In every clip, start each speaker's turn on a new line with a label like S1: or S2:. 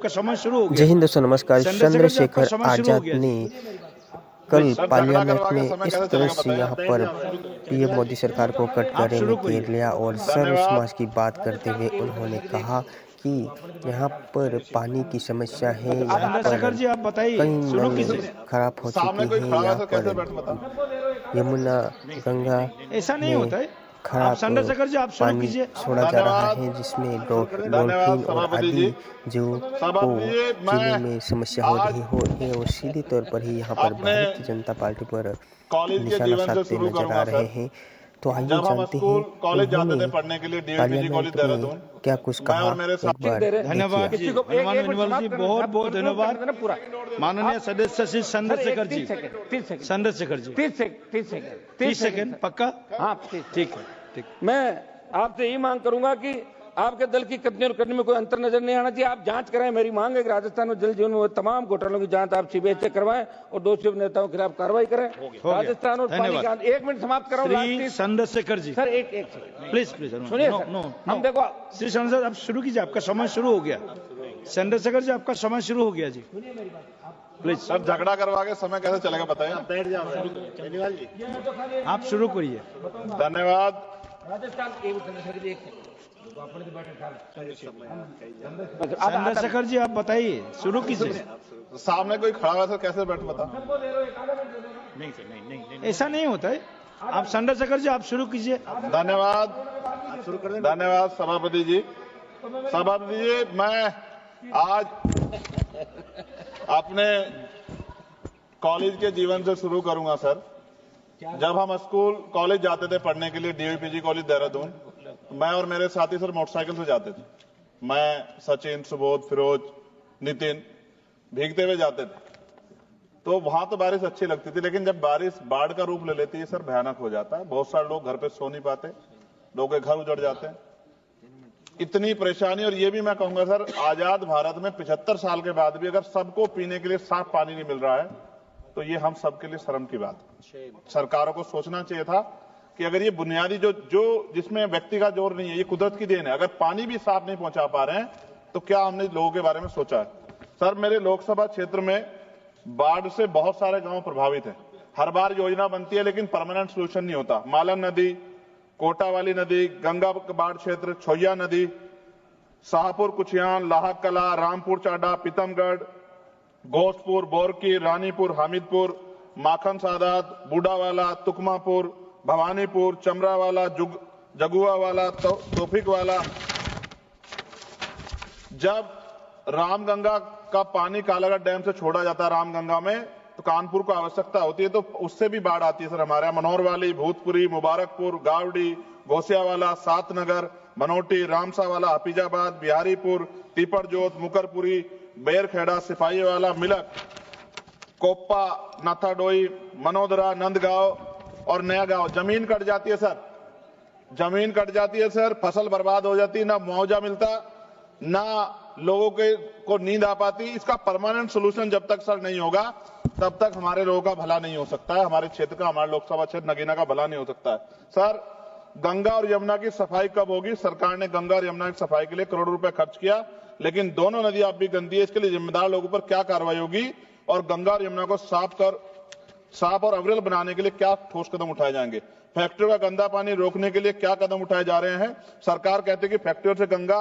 S1: का समय शुरू हो गया।
S2: जय हिंद दोस्तों, नमस्कार। चंद्रशेखर आजाद ने कल पार्लियामेंट में इस तरह से यहाँ पर पीएम मोदी सरकार को कटघरे में घेर लिया और सर्व समाज की बात करते हुए उन्होंने कहा कि यहाँ पर पानी की समस्या है, यहाँ पर
S1: जी आप बताइए,
S2: कई
S1: शुरू
S2: नल
S1: कीजिए।
S2: खराब हो चुके हैं, यहाँ पर यमुना गंगा
S1: ऐसा नहीं
S2: में
S1: होता है। आप
S2: खराब
S1: चंद्रशेखर जी आप शुरू
S2: पानी
S1: कीजिए।
S2: छोड़ा जा रहा है, जिसमें डॉल्फिन और आदि जो को जीने में समस्या हो रही है और सीधे तौर पर ही यहाँ पर भारतीय जनता पार्टी पर निशाना साधते नजर आ रहे हैं। तो आइए जानते हैं उन्होंने पार्लियामेंट में क्या कुछ कहा। एक बार
S1: धन्यवाद जी, बहुत बहुत धन्यवाद माननीय सदस्य श्री चंद्रशेखर जी। 30 सेकंड पक्का?
S3: हाँ
S1: ठीक है, ठीक।
S3: मैं आपसे यही मांग करूंगा कि आपके दल की कथनी और करने में कोई अंतर नजर नहीं आना चाहिए। आप जांच कराएं। मेरी मांग है कि राजस्थान में जल जीवन में तमाम घोटालों की जांच आप सीबीआई से करवाएं और दोषी नेताओं के खिलाफ कार्रवाई करें। राजस्थान और पानी का 1 मिनट समाप्त कराऊं।
S1: चंद्रशेखर जी
S3: सर एक सेकंड
S1: प्लीज
S3: सुनिए। हम देखो
S1: श्री चंद्रशेखर आप शुरू कीजिए, आपका समय शुरू हो गया। चंद्रशेखर जी आपका समय शुरू हो गया जी, प्लीज।
S4: सर झगड़ा करवा के समय कैसे चलेगा बताइए।
S1: आप शुरू करिए।
S4: धन्यवाद।
S1: चंद्रशेखर जी आप बताइए, शुरू कीजिए।
S4: सामने कोई खड़ा हुआ सर कैसे बैठ बता।
S1: नहीं सर, नहीं, ऐसा नहीं होता है। आप चंद्रशेखर जी आप शुरू कीजिए।
S4: धन्यवाद, धन्यवाद सभापति जी। सभापति जी, मैं आज अपने कॉलेज के जीवन से शुरू करूंगा सर। जब हम स्कूल कॉलेज जाते थे पढ़ने के लिए, डीवीपीजी कॉलेज देहरादून, मैं और मेरे साथी सर मोटरसाइकिल से जाते थे। मैं, सचिन, सुबोध, फिरोज, नितिन भीगते हुए जाते थे। तो वहां तो बारिश अच्छी लगती थी, लेकिन जब बारिश बाढ़ का रूप ले लेती है सर, भयानक हो जाता है। बहुत सारे लोग घर पे सो नहीं पाते, लोगों के घर उजड़ जाते हैं। इतनी परेशानी। और ये भी मैं कहूंगा सर, आजाद भारत में 75 साल के बाद भी अगर सबको पीने के लिए साफ पानी नहीं मिल रहा है, तो ये हम सबके लिए शर्म की बात है। सरकारों को सोचना चाहिए था कि अगर ये बुनियादी जो जिसमें व्यक्ति का जोर नहीं है, ये कुदरत की देन है, अगर पानी भी साफ नहीं पहुंचा पा रहे हैं तो क्या हमने लोगों के बारे में सोचा है। सर, मेरे लोकसभा क्षेत्र में बाढ़ से बहुत सारे गांव प्रभावित हैं। हर बार योजना बनती है लेकिन परमानेंट सोल्यूशन नहीं होता। मालन नदी, कोटा वाली नदी, गंगा बाढ़ क्षेत्र, छोया नदी, शाहपुर कुचियान, लाहक कला, रामपुर चाडा, पीतमगढ़, घोषपुर, बोरकी, रानीपुर, हामिदपुर, माखन सादात, बूढ़ावाला, तुकमापुर, भवानीपुर, चमरावाला, जगुआवाला, तोफिक वाला। जब रामगंगा का पानी कालागढ़ डैम से छोड़ा जाता है रामगंगा में, तो कानपुर को आवश्यकता होती है, तो उससे भी बाढ़ आती है सर हमारे यहाँ। मनोहर वाली, भूतपुरी, मुबारकपुर, गावड़ी, घोसियावाला, सातनगर, मनोटी, रामसावाला, हफीजाबाद, बिहारीपुर, पीपरजोत, मुकरपुरी, बेरखेड़ा, सिपाहीवाला, मिलक, कोप्पा, नाथाडोई, मनोदरा, नंदगांव और नया गांव। जमीन कट जाती है सर, जमीन कट जाती है सर, फसल बर्बाद हो जाती है, ना मुआवजा मिलता, ना लोगों को नींद आ पाती। इसका परमानेंट सोल्यूशन जब तक सर नहीं होगा, तब तक हमारे लोगों का भला नहीं हो सकता है। हमारे क्षेत्र का, हमारे लोकसभा क्षेत्र नगीना का भला नहीं हो सकता है। सर, गंगा और यमुना की सफाई कब होगी? सरकार ने गंगा और यमुना की सफाई के लिए करोड़ों रुपए खर्च किया, लेकिन दोनों नदी अब भी गंदी है। इसके लिए जिम्मेदार लोगों पर क्या कार्रवाई होगी और गंगा और यमुना को साफ और अविरल बनाने के लिए क्या ठोस कदम उठाए जाएंगे? फैक्ट्रियों का गंदा पानी रोकने के लिए क्या कदम उठाए जा रहे हैं? सरकार कहती है कि फैक्ट्रियों से गंगा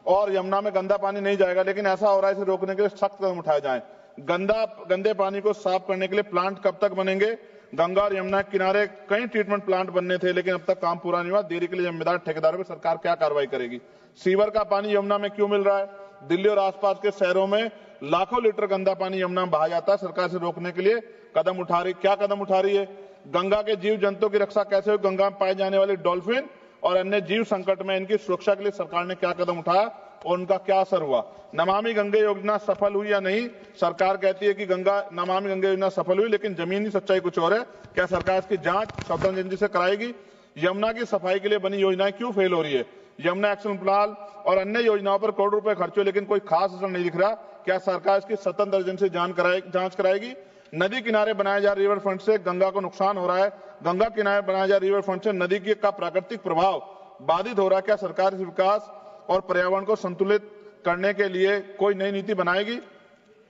S4: और यमुना में गंदा पानी नहीं जाएगा, लेकिन ऐसा हो रहा है, इसे रोकने के लिए सख्त कदम उठाए जाएं। गंदे पानी को साफ करने के लिए प्लांट कब तक बनेंगे? गंगा और यमुना के किनारे कई ट्रीटमेंट प्लांट बनने थे, लेकिन अब तक काम पूरा नहीं हुआ। देरी के लिए जिम्मेदार ठेकेदारों पर सरकार क्या कार्रवाई करेगी? सीवर का पानी यमुना में क्यों मिल रहा है? दिल्ली और आसपास के शहरों में लाखों लीटर गंदा पानी यमुना में बहा जाता है। सरकार से रोकने के लिए क्या कदम उठा रही है? गंगा के जीव जंतुओं की रक्षा कैसे हो? गंगा में पाए जाने वाले डॉल्फिन और अन्य जीव संकट में इनकी सुरक्षा के लिए सरकार ने क्या कदम उठाया और उनका क्या असर हुआ? नमामि गंगे योजना सफल हुई या नहीं? सरकार कहती है कि नमामि गंगे योजना सफल हुई, लेकिन जमीनी सच्चाई कुछ और है। क्या सरकार इसकी जांच स्वतंत्र एजेंसी से कराएगी? यमुना की सफाई के लिए बनी योजनाएं क्यों फेल हो रही है? यमुना एक्शन प्लान और अन्य योजनाओं पर करोड़ रुपए खर्च हुए, लेकिन कोई खास असर नहीं दिख रहा। क्या सरकार इसकी स्वतंत्र एजेंसी जांच कराएगी? नदी किनारे बनाए जा रिवर फ्रंट से गंगा को नुकसान हो रहा है। गंगा किनारे बनाए जा रिवर फ्रंट से नदी का प्राकृतिक प्रभाव बाधित हो रहा है। क्या सरकार इस विकास और पर्यावरण को संतुलित करने के लिए कोई नई नीति बनाएगी?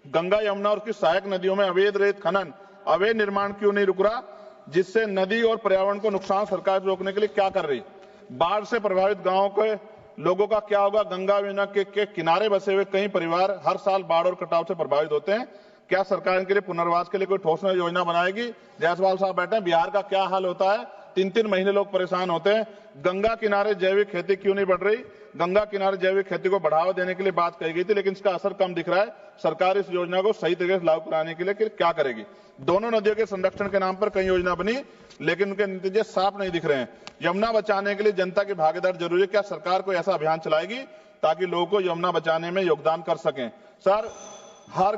S4: गंगा यमुना और उसकी सहायक नदियों में अवैध रेत खनन, अवैध निर्माण क्यों नहीं रुक रहा, जिससे नदी और पर्यावरण को नुकसान सरकार रोकने के लिए क्या कर रही? बाढ़ से प्रभावित गांवों के लोगों का क्या होगा? गंगा यमुना के किनारे बसे हुए कई परिवार हर साल बाढ़ और कटाव से प्रभावित होते हैं। क्या सरकार इनके लिए पुनर्वास के लिए कोई ठोस योजना बनाएगी? जायसवाल साहब बैठे हैं, बिहार का क्या हाल होता है? 3-3 महीने लोग परेशान होते हैं। गंगा किनारे जैविक खेती क्यों नहीं बढ़ रही? गंगा किनारे जैविक खेती को बढ़ावा देने के लिए बात कही गई थी, लेकिन इसका असर कम दिख रहा है। सरकार इस योजना को सही तरीके से लागू कराने के लिए क्या करेगी? दोनों नदियों के संरक्षण के नाम पर कई योजना बनी, लेकिन उनके नतीजे साफ नहीं दिख रहे हैं। यमुना बचाने के लिए जनता की भागीदारी जरूरी है। क्या सरकार कोई ऐसा अभियान चलाएगी ताकि लोगों को यमुना बचाने में योगदान कर सकें? सर, हर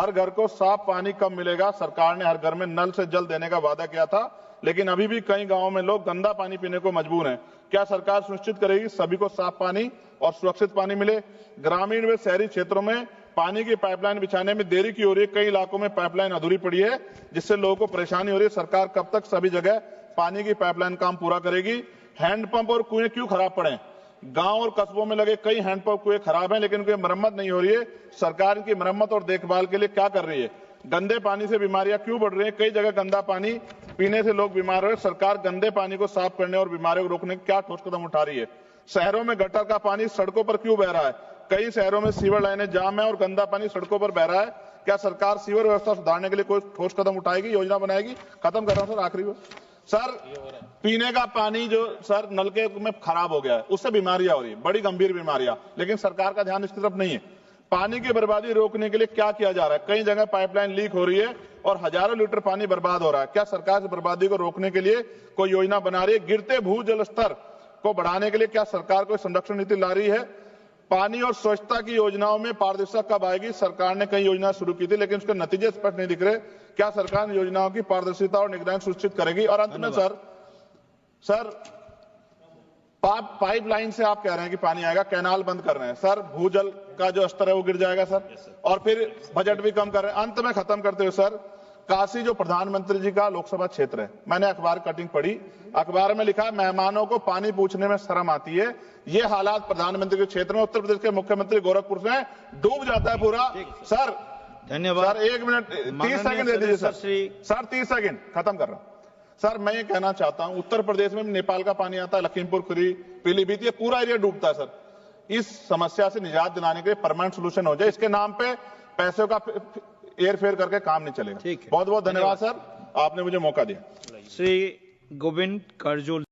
S4: घर को साफ पानी कब मिलेगा? सरकार ने हर घर में नल से जल देने का वादा किया था, लेकिन अभी भी कई गांवों में लोग गंदा पानी पीने को मजबूर हैं। क्या सरकार सुनिश्चित करेगी सभी को साफ पानी और सुरक्षित पानी मिले? ग्रामीण व शहरी क्षेत्रों में पानी की पाइपलाइन बिछाने में देरी की हो रही है। कई इलाकों में पाइपलाइन अधूरी पड़ी है, जिससे लोगों को परेशानी हो रही है। सरकार कब तक सभी जगह पानी की पाइपलाइन काम पूरा करेगी? हैंडपंप और कुएं क्यों खराब पड़े? गांव और कस्बों में लगे कई हैंडपंप कुएं खराब हैं, लेकिन उनकी मरम्मत नहीं हो रही है। सरकार की मरम्मत और देखभाल के लिए क्या कर रही है? गंदे पानी से बीमारियां क्यों बढ़ रही हैं? कई जगह गंदा पानी पीने से लोग बीमार हो रहे हैं। सरकार गंदे पानी को साफ करने और बीमारियों को रोकने के क्या ठोस कदम उठा रही है? शहरों में गटर का पानी सड़कों पर क्यों बह रहा है? कई शहरों में सीवर लाइनें जाम है और गंदा पानी सड़कों पर बह रहा है। क्या सरकार सीवर व्यवस्था सुधारने के लिए कोई ठोस कदम उठाएगी, योजना बनाएगी? खत्म कर रहा हूं सर, आखिरी बार। सर, पीने का पानी जो सर नलके में खराब हो गया है, उससे बीमारियां हो रही है, बड़ी गंभीर बीमारियां, लेकिन सरकार का ध्यान इसकी तरफ नहीं है। पानी की बर्बादी रोकने के लिए क्या किया जा रहा है? कई जगह पाइपलाइन लीक हो रही है और हजारों लीटर पानी बर्बाद हो रहा है। क्या सरकार इस बर्बादी को रोकने के लिए कोई योजना बना रही है? गिरते भूजल स्तर को बढ़ाने के लिए क्या सरकार कोई संरक्षण नीति ला रही है? पानी और स्वच्छता की योजनाओं में पारदर्शिता कब आएगी? सरकार ने कई योजना शुरू की थी, लेकिन उसके नतीजे स्पष्ट नहीं दिख रहे। क्या सरकार योजनाओं की पारदर्शिता और निगरानी सुनिश्चित करेगी? और अंत में सर पाइपलाइन से आप कह रहे हैं कि पानी आएगा, कैनाल बंद कर रहे हैं सर, भूजल का जो स्तर है वो गिर जाएगा सर, और फिर बजट भी कम कर रहे हैं। अंत में खत्म करते हुए सर, काशी जो प्रधानमंत्री जी का लोकसभा क्षेत्र है, मैंने अखबार कटिंग पढ़ी, अखबार में लिखा है मेहमानों को पानी पूछने में शर्म आती है। ये हालात प्रधानमंत्री के क्षेत्र में, उत्तर प्रदेश के मुख्यमंत्री गोरखपुर से डूब जाता है पूरा। सर
S1: धन्यवाद
S4: सर, 1 मिनट 30 सेकंड दे दीजिए सर 30 सेकंड खत्म कर रहा हूं। सर, मैं ये कहना चाहता हूं, उत्तर प्रदेश में नेपाल का पानी आता है, लखीमपुर खीरी, पीलीभीत, ये पूरा एरिया डूबता है सर। इस समस्या से निजात दिलाने के लिए परमानेंट सोल्यूशन हो जाए। इसके नाम पे पैसों का एयर फेयर करके काम नहीं चलेगा। बहुत बहुत धन्यवाद सर, आपने मुझे मौका दिया।
S1: श्री गोविंद करजोली।